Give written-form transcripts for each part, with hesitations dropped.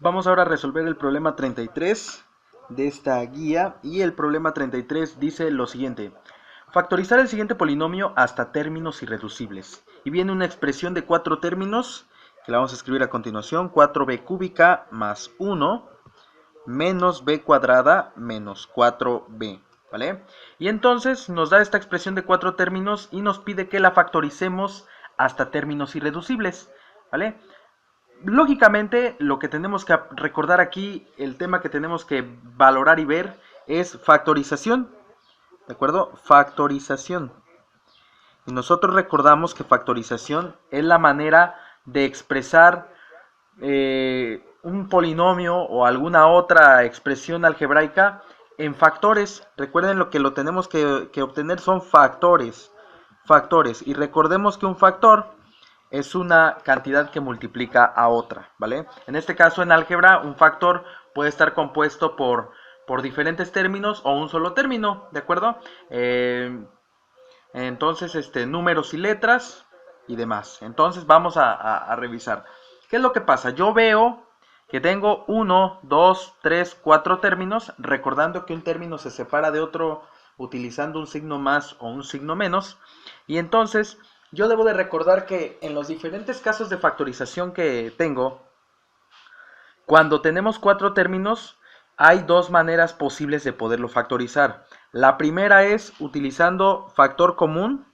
Vamos ahora a resolver el problema 33 de esta guía y el problema 33 dice lo siguiente. Factorizar el siguiente polinomio hasta términos irreducibles. Y viene una expresión de 4 términos que la vamos a escribir a continuación. 4b cúbica más 1 menos b cuadrada menos 4b. ¿Vale? Y entonces nos da esta expresión de 4 términos y nos pide que la factoricemos hasta términos irreducibles. ¿Vale? Lógicamente, lo que tenemos que recordar aquí, el tema que tenemos que valorar y ver es factorización, ¿de acuerdo? Factorización. Y nosotros recordamos que factorización es la manera de expresar un polinomio o alguna otra expresión algebraica en factores. Recuerden lo que lo tenemos que obtener son factores. Factores. Y recordemos que un factor es una cantidad que multiplica a otra, ¿vale? En este caso, en álgebra, un factor puede estar compuesto por diferentes términos o un solo término, ¿de acuerdo? Entonces, números y letras y demás. Entonces, vamos a revisar. ¿Qué es lo que pasa? Yo veo que tengo 1, 2, 3, 4 términos, recordando que un término se separa de otro utilizando un signo más o un signo menos. Y entonces, yo debo de recordar que en los diferentes casos de factorización que tengo, cuando tenemos 4 términos, hay dos maneras posibles de poderlo factorizar. La primera es utilizando factor común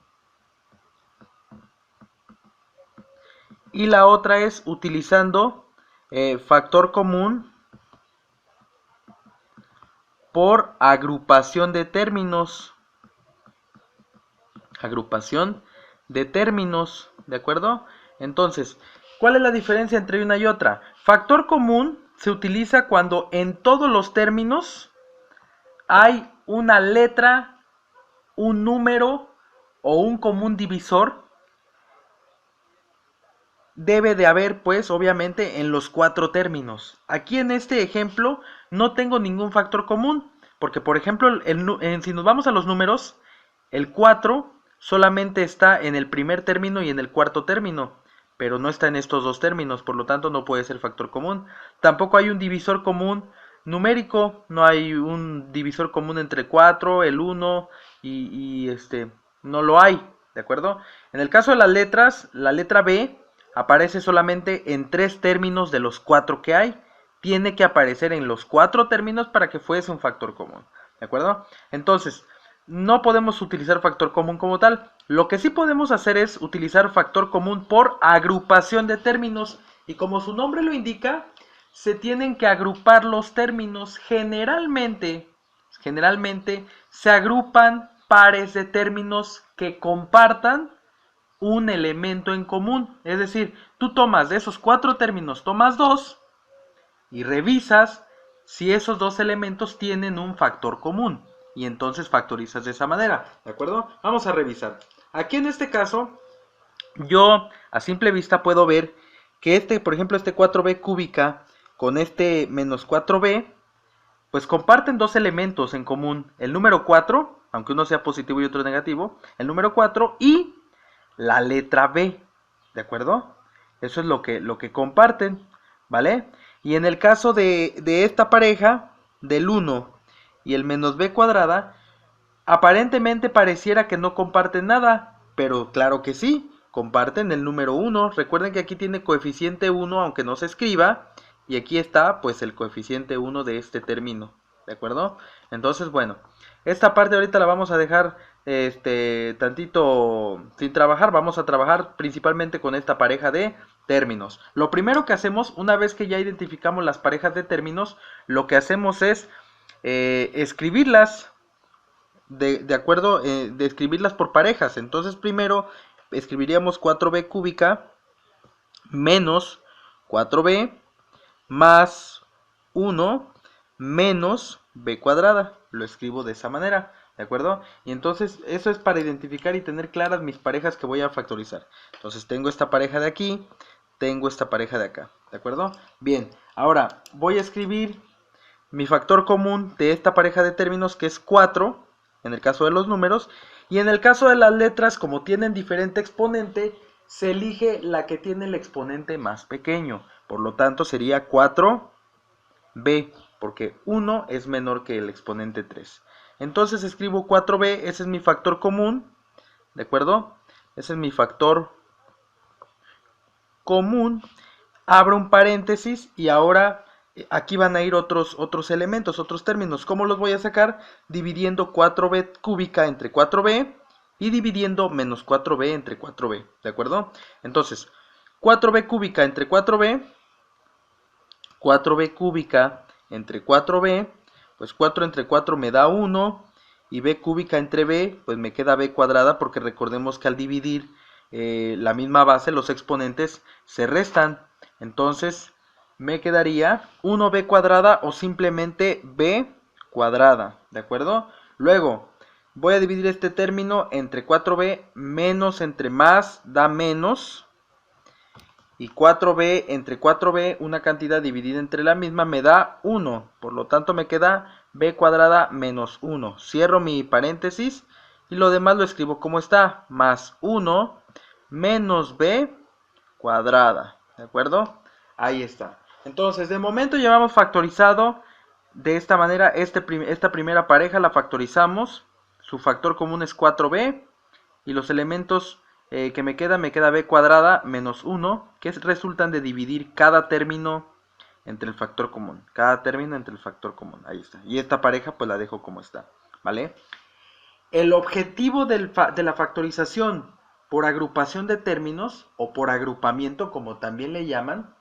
y la otra es utilizando factor común por agrupación de términos. Agrupación de términos, ¿de acuerdo? Entonces, ¿cuál es la diferencia entre una y otra? Factor común se utiliza cuando en todos los términos hay una letra, un número o un común divisor. Debe de haber, pues, obviamente, en los 4 términos. Aquí en este ejemplo no tengo ningún factor común, porque, por ejemplo, si nos vamos a los números, el 4 solamente está en el primer término y en el cuarto término, pero no está en estos dos términos, por lo tanto no puede ser factor común. Tampoco hay un divisor común numérico, no hay un divisor común entre 4, el 1 no lo hay, ¿de acuerdo? En el caso de las letras, la letra B aparece solamente en 3 términos de los 4 que hay. Tiene que aparecer en los 4 términos para que fuese un factor común, ¿de acuerdo? Entonces, no podemos utilizar factor común como tal. Lo que sí podemos hacer es utilizar factor común por agrupación de términos. Y como su nombre lo indica, se tienen que agrupar los términos. Generalmente se agrupan pares de términos que compartan un elemento en común. Es decir, tú tomas de esos 4 términos, tomas 2 y revisas si esos dos elementos tienen un factor común. Y entonces factorizas de esa manera, ¿de acuerdo? Vamos a revisar. Aquí en este caso, yo a simple vista puedo ver que por ejemplo, este 4b cúbica con este menos 4b, pues comparten dos elementos en común. El número 4, aunque uno sea positivo y otro negativo, el número 4 y la letra B, ¿de acuerdo? Eso es lo que comparten, ¿vale? Y en el caso de esta pareja, del 1 y el menos b cuadrada, aparentemente pareciera que no comparten nada, pero claro que sí, comparten el número 1. Recuerden que aquí tiene coeficiente 1 aunque no se escriba, y aquí está pues el coeficiente 1 de este término, ¿de acuerdo? Entonces, bueno, esta parte ahorita la vamos a dejar tantito sin trabajar. Vamos a trabajar principalmente con esta pareja de términos. Lo primero que hacemos, una vez que ya identificamos las parejas de términos, lo que hacemos es escribirlas de acuerdo, de escribirlas por parejas. Entonces primero escribiríamos 4b cúbica menos 4b más 1 menos b cuadrada. Lo escribo de esa manera, ¿de acuerdo? Y entonces eso es para identificar y tener claras mis parejas que voy a factorizar. Entonces tengo esta pareja de aquí, tengo esta pareja de acá, ¿de acuerdo? Bien, ahora voy a escribir mi factor común de esta pareja de términos, que es 4, en el caso de los números, y en el caso de las letras, como tienen diferente exponente, se elige la que tiene el exponente más pequeño. Por lo tanto sería 4b, porque 1 es menor que el exponente 3. Entonces escribo 4b, ese es mi factor común, ¿de acuerdo? Ese es mi factor común. Abro un paréntesis y ahora aquí van a ir otros elementos, otros términos. ¿Cómo los voy a sacar? Dividiendo 4b cúbica entre 4b y dividiendo menos 4b entre 4b, ¿de acuerdo? Entonces, 4b cúbica entre 4b, 4b cúbica entre 4b, pues 4 entre 4 me da 1, y b cúbica entre b, pues me queda b cuadrada, porque recordemos que al dividir la misma base, los exponentes se restan. Entonces me quedaría 1b cuadrada o simplemente b cuadrada, ¿de acuerdo? Luego voy a dividir este término entre 4b menos entre más da menos, y 4b entre 4b, una cantidad dividida entre la misma, me da 1. Por lo tanto me queda b cuadrada menos 1. Cierro mi paréntesis y lo demás lo escribo como está. Más 1 menos b cuadrada. ¿De acuerdo? Ahí está. Entonces, de momento llevamos factorizado de esta manera esta primera pareja, la factorizamos. Su factor común es 4b y los elementos que me queda b cuadrada menos 1, que resultan de dividir cada término entre el factor común. Cada término entre el factor común. Ahí está. Y esta pareja pues la dejo como está. ¿Vale? El objetivo de la factorización por agrupación de términos, o por agrupamiento como también le llaman,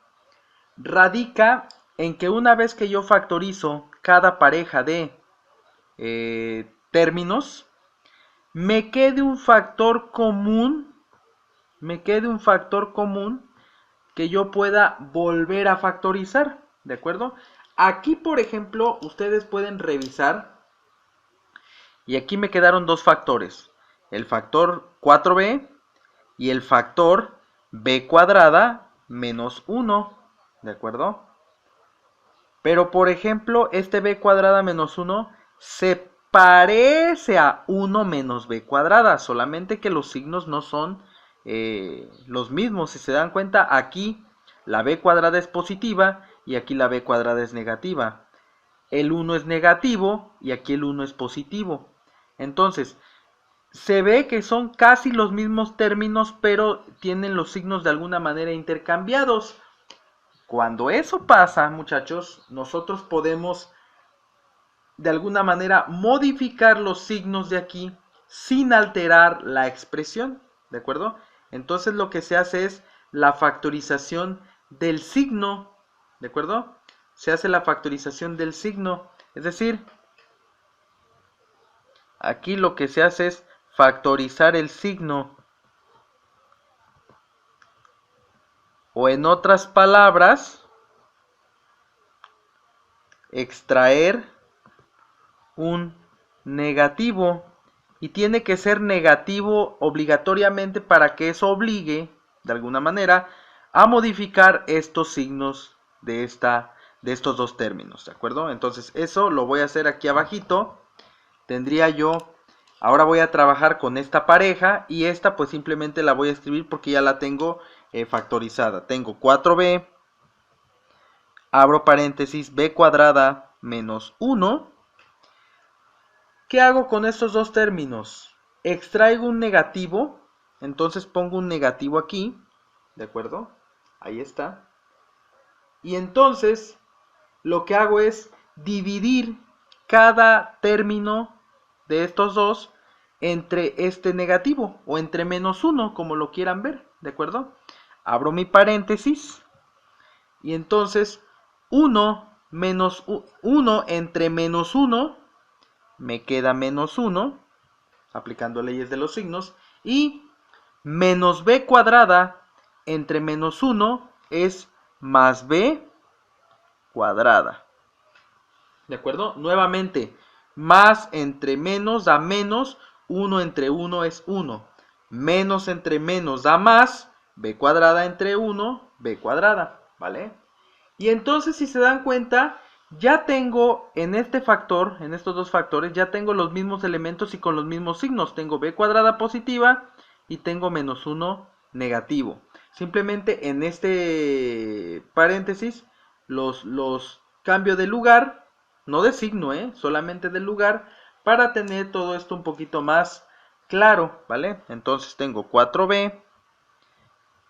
radica en que una vez que yo factorizo cada pareja de términos, me quede un factor común, que yo pueda volver a factorizar, ¿de acuerdo? Aquí, por ejemplo, ustedes pueden revisar, y aquí me quedaron dos factores, el factor 4b y el factor b cuadrada menos 1, ¿de acuerdo? Pero, por ejemplo, este b cuadrada menos 1 se parece a 1 menos b cuadrada, solamente que los signos no son los mismos. Si se dan cuenta, aquí la b cuadrada es positiva y aquí la b cuadrada es negativa. El 1 es negativo y aquí el 1 es positivo. Entonces, se ve que son casi los mismos términos, pero tienen los signos de alguna manera intercambiados. Cuando eso pasa, muchachos, nosotros podemos de alguna manera modificar los signos de aquí sin alterar la expresión, ¿de acuerdo? Entonces lo que se hace es la factorización del signo, ¿de acuerdo? Se hace la factorización del signo, es decir, aquí lo que se hace es factorizar el signo, o en otras palabras, extraer un negativo, y tiene que ser negativo obligatoriamente para que eso obligue de alguna manera a modificar estos signos de estos dos términos, ¿de acuerdo? Entonces eso lo voy a hacer aquí abajito. Tendría yo, ahora voy a trabajar con esta pareja, y esta pues simplemente la voy a escribir porque ya la tengo factorizada. Tengo 4b, abro paréntesis, b cuadrada menos 1. ¿Qué hago con estos dos términos? Extraigo un negativo, entonces pongo un negativo aquí, ¿de acuerdo? Ahí está. Y entonces lo que hago es dividir cada término de estos dos entre este negativo, o entre menos 1, como lo quieran ver, ¿de acuerdo? Abro mi paréntesis, y entonces 1 entre menos 1, me queda menos 1, aplicando leyes de los signos, y menos b cuadrada entre menos 1 es más b cuadrada. ¿De acuerdo? Nuevamente, más entre menos da menos, 1 entre 1 es 1. Menos entre menos da más, b cuadrada entre 1, b cuadrada, ¿vale? Y entonces, si se dan cuenta, ya tengo en este factor, en estos dos factores, ya tengo los mismos elementos y con los mismos signos. Tengo b cuadrada positiva y tengo menos 1 negativo. Simplemente en este paréntesis los cambio de lugar, no de signo, solamente de lugar, para tener todo esto un poquito más claro, ¿vale? Entonces tengo 4b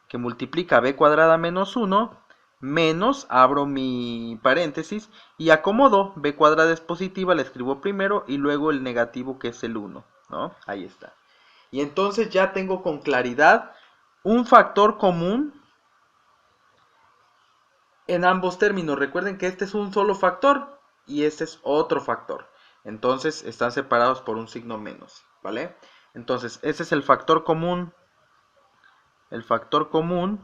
que multiplica b cuadrada menos 1 menos, abro mi paréntesis y acomodo, b cuadrada es positiva, la escribo primero y luego el negativo que es el 1, ¿no? Ahí está. Y entonces ya tengo con claridad un factor común en ambos términos. Recuerden que este es un solo factor y este es otro factor. Entonces están separados por un signo menos, ¿vale? Entonces ese es el factor común y el factor común.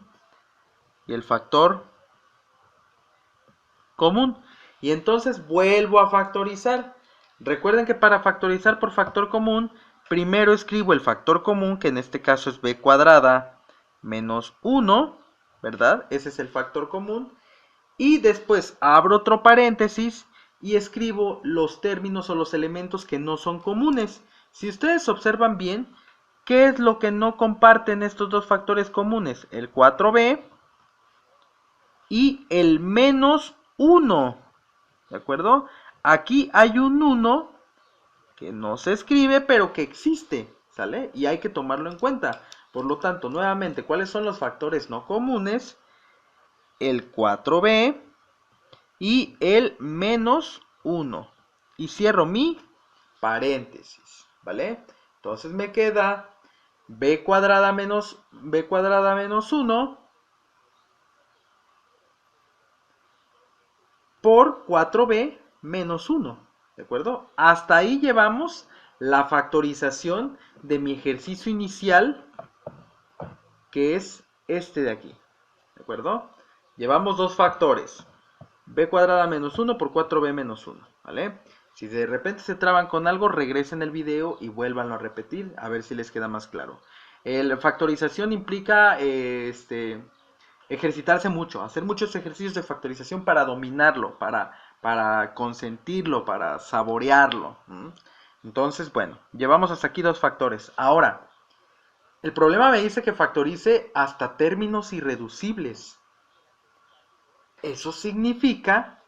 Y entonces vuelvo a factorizar. Recuerden que para factorizar por factor común, primero escribo el factor común, que en este caso es b cuadrada menos 1, ¿verdad? Ese es el factor común. Y después abro otro paréntesis y escribo los términos o los elementos que no son comunes. Si ustedes observan bien, ¿qué es lo que no comparten estos dos factores comunes? El 4b y el menos 1. ¿De acuerdo? Aquí hay un 1 que no se escribe, pero que existe, ¿sale? Y hay que tomarlo en cuenta. Por lo tanto, nuevamente, ¿cuáles son los factores no comunes? El 4b y el menos 1. Y cierro mi paréntesis, ¿vale? Entonces me queda b cuadrada menos 1 por 4b menos 1, ¿de acuerdo? Hasta ahí llevamos la factorización de mi ejercicio inicial, que es este de aquí, ¿de acuerdo? Llevamos dos factores, b cuadrada menos 1 por 4b menos 1, ¿vale? Si de repente se traban con algo, regresen el video y vuélvanlo a repetir, a ver si les queda más claro. La factorización implica ejercitarse mucho, hacer muchos ejercicios de factorización para dominarlo, para consentirlo, para saborearlo. Entonces, bueno, llevamos hasta aquí dos factores. Ahora, el problema me dice que factorice hasta términos irreducibles. Eso significa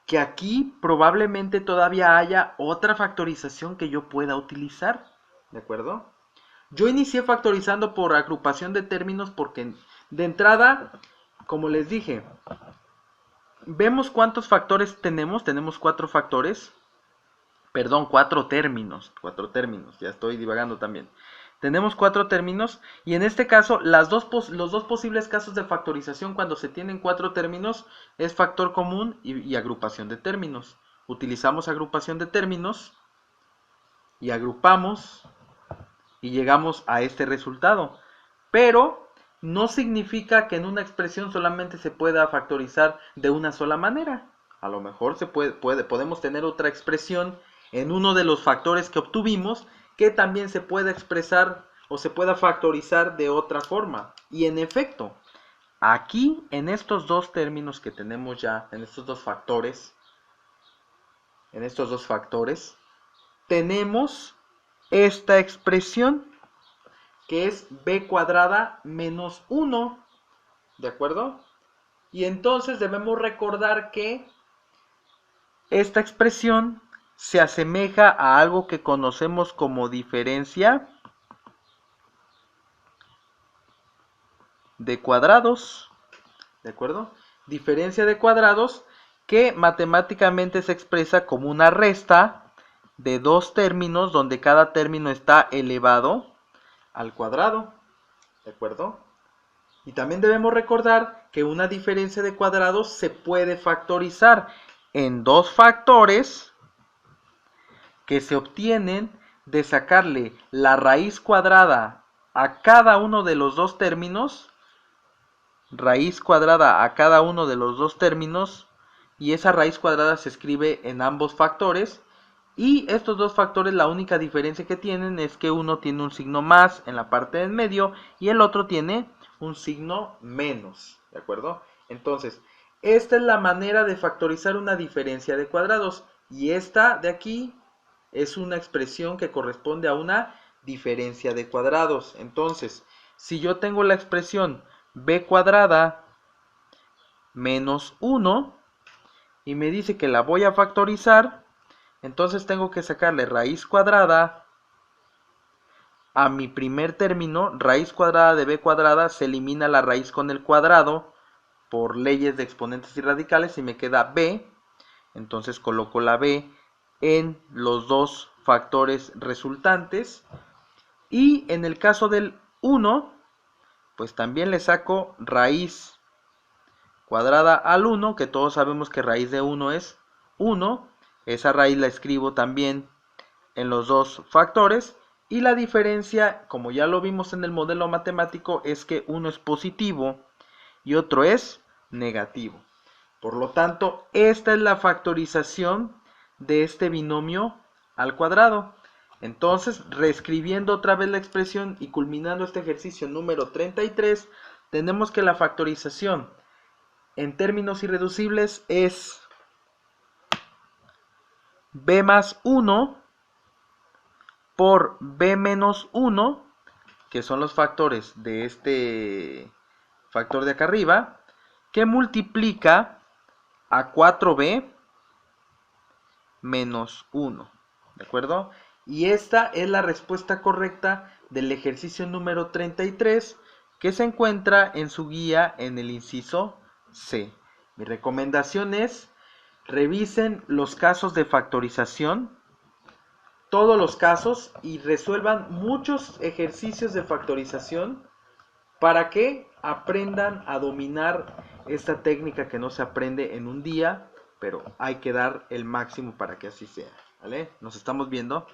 que aquí probablemente todavía haya otra factorización que yo pueda utilizar, ¿de acuerdo? Yo inicié factorizando por agrupación de términos porque de entrada, como les dije, vemos cuántos factores tenemos. Tenemos cuatro factores, perdón, cuatro términos, ya estoy divagando también. Tenemos cuatro términos y en este caso los dos posibles casos de factorización cuando se tienen cuatro términos es factor común y agrupación de términos. Utilizamos agrupación de términos y agrupamos y llegamos a este resultado. Pero no significa que en una expresión solamente se pueda factorizar de una sola manera. A lo mejor podemos tener otra expresión en uno de los factores que obtuvimos que también se pueda expresar o se pueda factorizar de otra forma. Y en efecto, aquí en estos dos términos que tenemos ya, en estos dos factores, tenemos esta expresión que es b cuadrada menos 1, ¿de acuerdo? Y entonces debemos recordar que esta expresión se asemeja a algo que conocemos como diferencia de cuadrados, ¿de acuerdo? Diferencia de cuadrados que matemáticamente se expresa como una resta de dos términos donde cada término está elevado al cuadrado, ¿de acuerdo? Y también debemos recordar que una diferencia de cuadrados se puede factorizar en dos factores que se obtienen de sacarle la raíz cuadrada a cada uno de los dos términos, y esa raíz cuadrada se escribe en ambos factores. Y estos dos factores, la única diferencia que tienen es que uno tiene un signo más en la parte del medio y el otro tiene un signo menos, ¿de acuerdo? Entonces, esta es la manera de factorizar una diferencia de cuadrados y esta de aquí es una expresión que corresponde a una diferencia de cuadrados. Entonces, si yo tengo la expresión b cuadrada menos 1 y me dice que la voy a factorizar, entonces tengo que sacarle raíz cuadrada a mi primer término. Raíz cuadrada de b cuadrada, se elimina la raíz con el cuadrado por leyes de exponentes y radicales y me queda b. Entonces coloco la b en los dos factores resultantes. Y en el caso del 1, pues también le saco raíz cuadrada al 1, que todos sabemos que raíz de 1 es 1. Esa raíz la escribo también en los dos factores. Y la diferencia, como ya lo vimos en el modelo matemático, es que uno es positivo y otro es negativo. Por lo tanto, esta es la factorización de este binomio al cuadrado. Entonces, reescribiendo otra vez la expresión y culminando este ejercicio número 33, tenemos que la factorización en términos irreducibles es b más 1 por b menos 1, que son los factores de este factor de acá arriba, que multiplica a 4b menos 1, ¿de acuerdo? Y esta es la respuesta correcta del ejercicio número 33, que se encuentra en su guía en el inciso C. Mi recomendación es: revisen los casos de factorización, todos los casos, y resuelvan muchos ejercicios de factorización para que aprendan a dominar esta técnica que no se aprende en un día, pero hay que dar el máximo para que así sea, ¿vale? Nos estamos viendo.